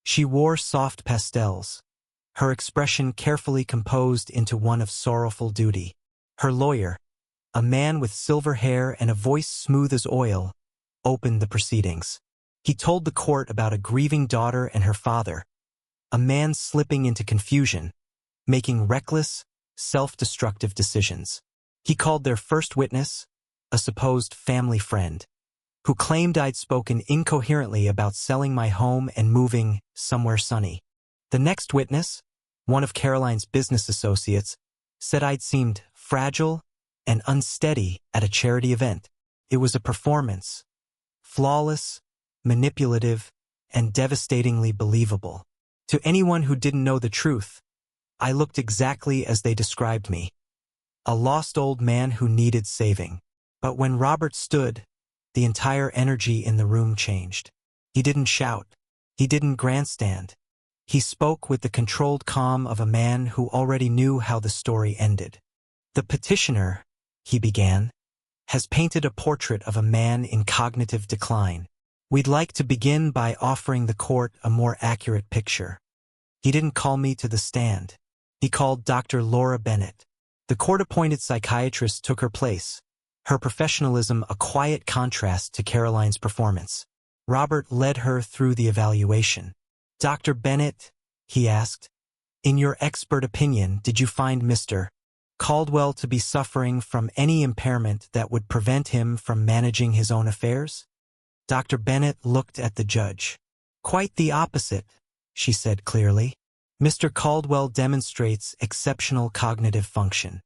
She wore soft pastels, her expression carefully composed into one of sorrowful duty. Her lawyer, a man with silver hair and a voice smooth as oil, opened the proceedings. He told the court about a grieving daughter and her father, a man slipping into confusion, making reckless, self-destructive decisions. He called their first witness, a supposed family friend, who claimed I'd spoken incoherently about selling my home and moving somewhere sunny. The next witness, one of Caroline's business associates, said I'd seemed fragile and unsteady at a charity event. It was a performance, flawless, manipulative, and devastatingly believable. To anyone who didn't know the truth, I looked exactly as they described me. A lost old man who needed saving. But when Robert stood, the entire energy in the room changed. He didn't shout. He didn't grandstand. He spoke with the controlled calm of a man who already knew how the story ended. The petitioner, he began, has painted a portrait of a man in cognitive decline. We'd like to begin by offering the court a more accurate picture. He didn't call me to the stand. He called Dr. Laura Bennett. The court-appointed psychiatrist took her place, her professionalism a quiet contrast to Caroline's performance. Robert led her through the evaluation. "Dr. Bennett," he asked, "in your expert opinion, did you find Mr. Caldwell to be suffering from any impairment that would prevent him from managing his own affairs?" Dr. Bennett looked at the judge. "Quite the opposite," she said clearly. "Mr. Caldwell demonstrates exceptional cognitive function.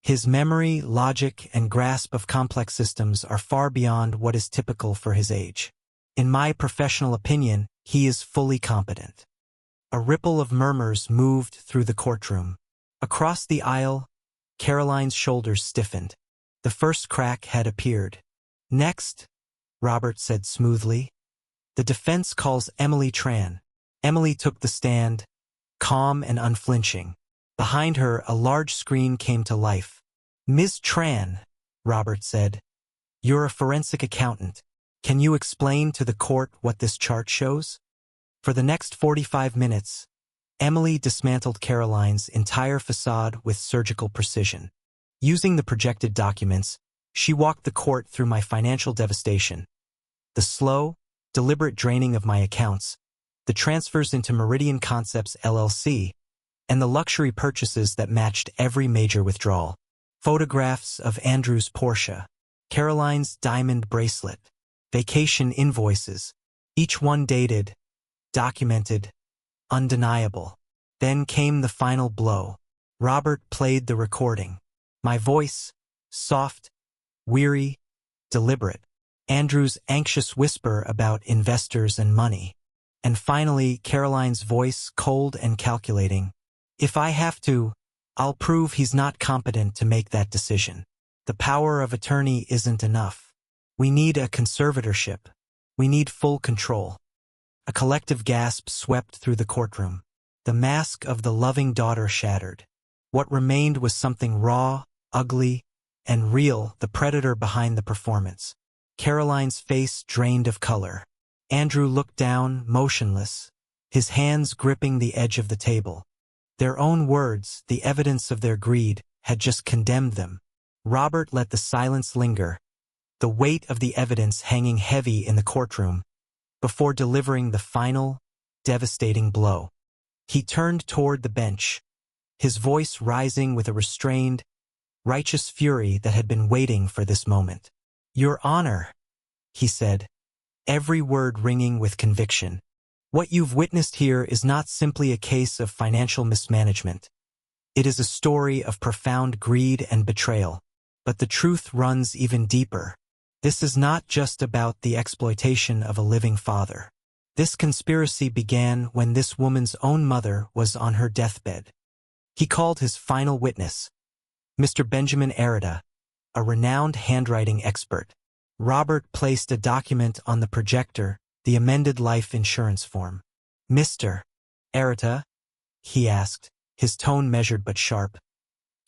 His memory, logic, and grasp of complex systems are far beyond what is typical for his age. In my professional opinion, he is fully competent." A ripple of murmurs moved through the courtroom. Across the aisle, Caroline's shoulders stiffened. The first crack had appeared. "Next," Robert said smoothly, "the defense calls Emily Tran." Emily took the stand, calm and unflinching. Behind her, a large screen came to life. "Ms. Tran," Robert said, "you're a forensic accountant. Can you explain to the court what this chart shows?" For the next 45 minutes, Emily dismantled Caroline's entire facade with surgical precision. Using the projected documents, she walked the court through my financial devastation, the slow, deliberate draining of my accounts, the transfers into Meridian Concepts LLC, and the luxury purchases that matched every major withdrawal. Photographs of Andrew's Porsche, Caroline's diamond bracelet, vacation invoices, each one dated, documented, undeniable. Then came the final blow. Robert played the recording. My voice, soft, weary, deliberate. Andrew's anxious whisper about investors and money. And finally, Caroline's voice, cold and calculating. "If I have to, I'll prove he's not competent to make that decision. The power of attorney isn't enough. We need a conservatorship. We need full control." A collective gasp swept through the courtroom. The mask of the loving daughter shattered. What remained was something raw, ugly, and real, the predator behind the performance. Caroline's face drained of color. Andrew looked down, motionless, his hands gripping the edge of the table. Their own words, the evidence of their greed, had just condemned them. Robert let the silence linger, the weight of the evidence hanging heavy in the courtroom, before delivering the final, devastating blow. He turned toward the bench, his voice rising with a restrained, righteous fury that had been waiting for this moment. "Your Honor," he said, every word ringing with conviction, "what you've witnessed here is not simply a case of financial mismanagement. It is a story of profound greed and betrayal. But the truth runs even deeper. This is not just about the exploitation of a living father. This conspiracy began when this woman's own mother was on her deathbed." He called his final witness, Mr. Benjamin Arita, a renowned handwriting expert. Robert placed a document on the projector, the amended life insurance form. "Mr. Arita," he asked, his tone measured but sharp,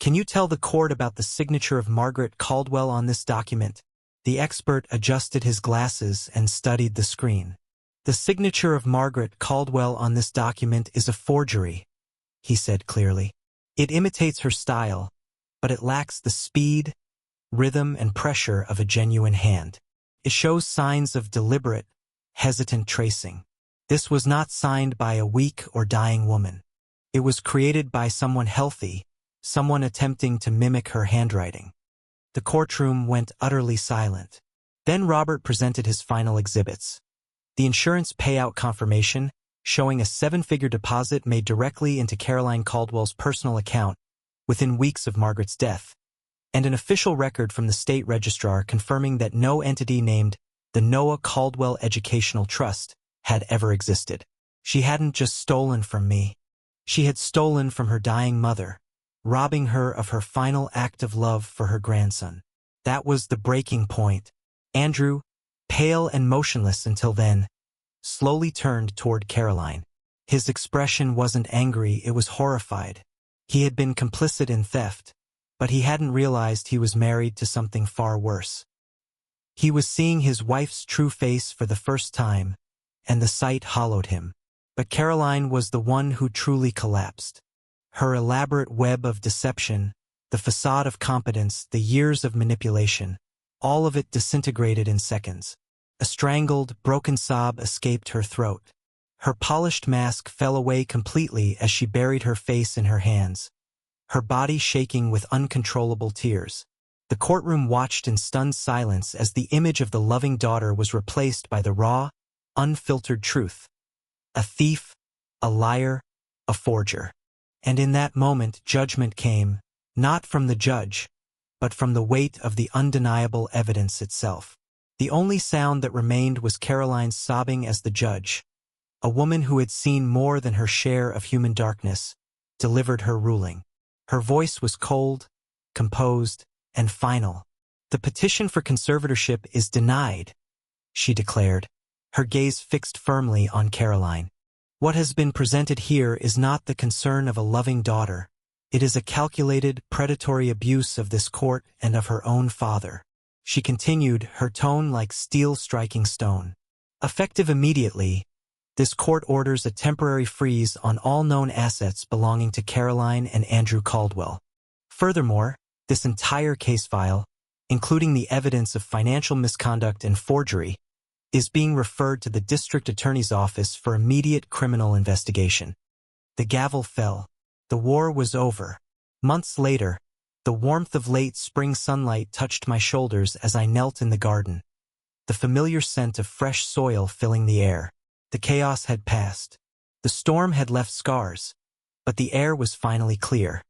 "can you tell the court about the signature of Margaret Caldwell on this document?" The expert adjusted his glasses and studied the screen. "The signature of Margaret Caldwell on this document is a forgery," he said clearly. "It imitates her style, but it lacks the speed, rhythm, and pressure of a genuine hand. It shows signs of deliberate, hesitant tracing. This was not signed by a weak or dying woman. It was created by someone healthy, someone attempting to mimic her handwriting." The courtroom went utterly silent. Then Robert presented his final exhibits. The insurance payout confirmation, showing a 7-figure deposit made directly into Caroline Caldwell's personal account within weeks of Margaret's death, and an official record from the state registrar confirming that no entity named the Noah Caldwell Educational Trust had ever existed. She hadn't just stolen from me. She had stolen from her dying mother, robbing her of her final act of love for her grandson. That was the breaking point. Andrew, pale and motionless until then, slowly turned toward Caroline. His expression wasn't angry, it was horrified. He had been complicit in theft, but he hadn't realized he was married to something far worse. He was seeing his wife's true face for the first time, and the sight hollowed him. But Caroline was the one who truly collapsed. Her elaborate web of deception, the facade of competence, the years of manipulation, all of it disintegrated in seconds. A strangled, broken sob escaped her throat. Her polished mask fell away completely as she buried her face in her hands, her body shaking with uncontrollable tears. The courtroom watched in stunned silence as the image of the loving daughter was replaced by the raw, unfiltered truth. A thief, a liar, a forger. And in that moment judgment came, not from the judge, but from the weight of the undeniable evidence itself. The only sound that remained was Caroline's sobbing as the judge, a woman who had seen more than her share of human darkness, delivered her ruling. Her voice was cold, composed, and final. "The petition for conservatorship is denied," she declared, her gaze fixed firmly on Caroline. "What has been presented here is not the concern of a loving daughter. It is a calculated, predatory abuse of this court and of her own father," she continued, her tone like steel striking stone. "Effective immediately, this court orders a temporary freeze on all known assets belonging to Caroline and Andrew Caldwell. Furthermore, this entire case file, including the evidence of financial misconduct and forgery, is being referred to the district attorney's office for immediate criminal investigation." The gavel fell. The war was over. Months later, the warmth of late spring sunlight touched my shoulders as I knelt in the garden, the familiar scent of fresh soil filling the air. The chaos had passed. The storm had left scars, but the air was finally clear.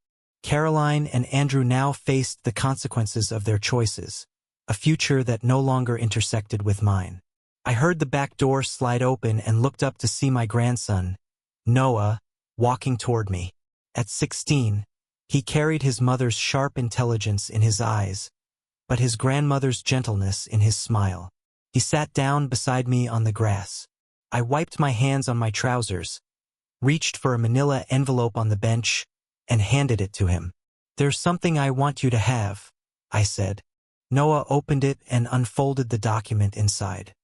Caroline and Andrew now faced the consequences of their choices, a future that no longer intersected with mine. I heard the back door slide open and looked up to see my grandson, Noah, walking toward me. At 16, he carried his mother's sharp intelligence in his eyes, but his grandmother's gentleness in his smile. He sat down beside me on the grass. I wiped my hands on my trousers, reached for a manila envelope on the bench, and handed it to him. "There's something I want you to have," I said. Noah opened it and unfolded the document inside.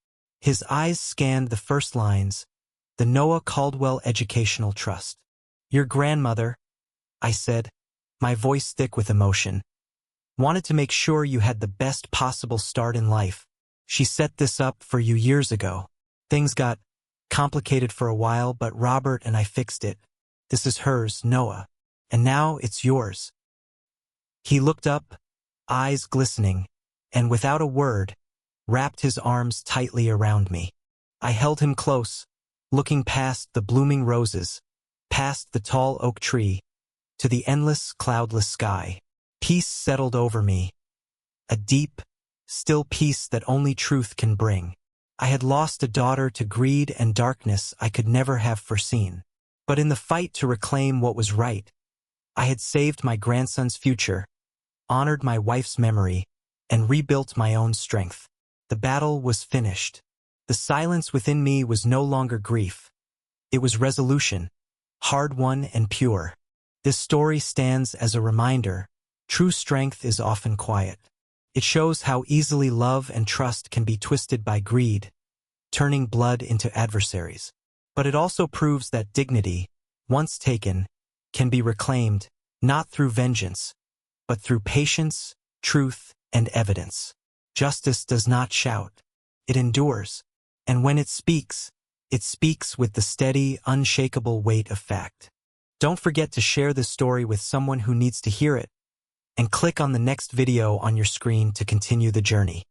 His eyes scanned the first lines, "The Noah Caldwell Educational Trust." "Your grandmother," I said, my voice thick with emotion, "wanted to make sure you had the best possible start in life. She set this up for you years ago. Things got complicated for a while, but Robert and I fixed it. This is hers, Noah, and now it's yours." He looked up, eyes glistening, and without a word, wrapped his arms tightly around me. I held him close, looking past the blooming roses, past the tall oak tree, to the endless, cloudless sky. Peace settled over me, a deep, still peace that only truth can bring. I had lost a daughter to greed and darkness I could never have foreseen. But in the fight to reclaim what was right, I had saved my grandson's future, honored my wife's memory, and rebuilt my own strength. The battle was finished. The silence within me was no longer grief. It was resolution, hard-won and pure. This story stands as a reminder: true strength is often quiet. It shows how easily love and trust can be twisted by greed, turning blood into adversaries. But it also proves that dignity, once taken, can be reclaimed, not through vengeance, but through patience, truth, and evidence. Justice does not shout. It endures. And when it speaks with the steady, unshakable weight of fact. Don't forget to share this story with someone who needs to hear it, and click on the next video on your screen to continue the journey.